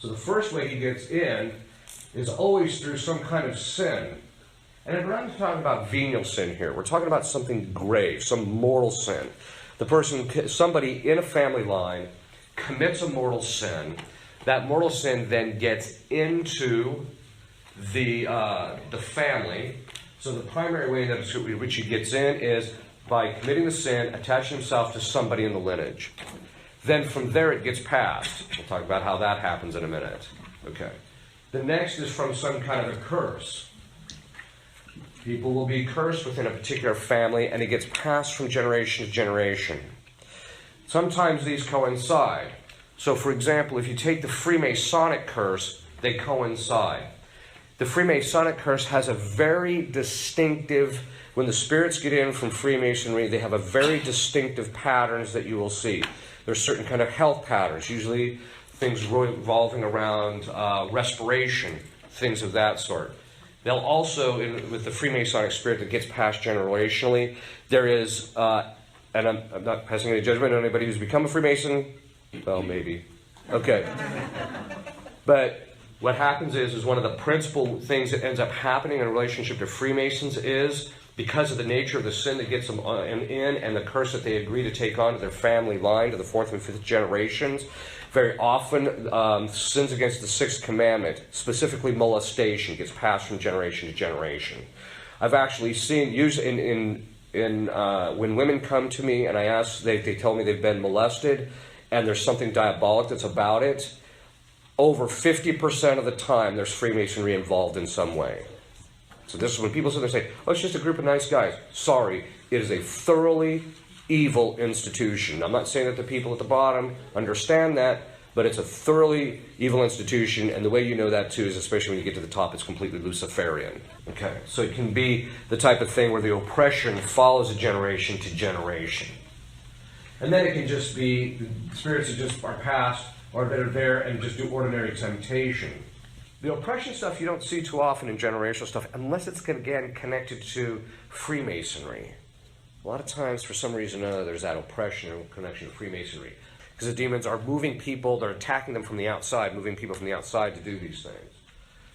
So the first way he gets in is always through some kind of sin. And we're not talking about venial sin here. We're talking about something grave, some mortal sin. Somebody in a family line commits a mortal sin. That mortal sin then gets into the family. So the primary way that which he gets in is by committing the sin, attaching himself to somebody in the lineage. Then from there it gets passed. We'll talk about how that happens in a minute. Okay. The next is from some kind of a curse. People will be cursed within a particular family, and it gets passed from generation to generation. Sometimes these coincide. So, for example, if you take the Freemasonic curse, they coincide. The Freemasonic curse has a very distinctive, when the spirits get in from Freemasonry, they have a very distinctive patterns that you will see. There's certain kind of health patterns, usually things revolving around respiration, things of that sort. They'll also, with the Freemasonic spirit that gets passed generationally, there is, and I'm not passing any judgment on anybody who's become a Freemason. Well, maybe. Okay. But what happens is one of the principal things that ends up happening in relationship to Freemasons is, because of the nature of the sin that gets them in and the curse that they agree to take on to their family line, to the fourth and fifth generations, very often sins against the sixth commandment, specifically molestation, gets passed from generation to generation. I've actually seen, when women come to me and I ask, they tell me they've been molested and there's something diabolic that's about it, over 50% of the time there's Freemasonry involved in some way. So this is when people sit there and say, oh, it's just a group of nice guys. Sorry, it is a thoroughly evil institution. I'm not saying that the people at the bottom understand that, but it's a thoroughly evil institution, and the way you know that too is, especially when you get to the top, it's completely Luciferian. Okay, so it can be the type of thing where the oppression follows a generation to generation. And then it can just be the spirits that just are passed or that are there and just do ordinary temptation. The oppression stuff you don't see too often in generational stuff unless it's, again, connected to Freemasonry. A lot of times, for some reason or another, there's that oppression or connection to Freemasonry. Because the demons are moving people, they're attacking them from the outside, moving people from the outside to do these things.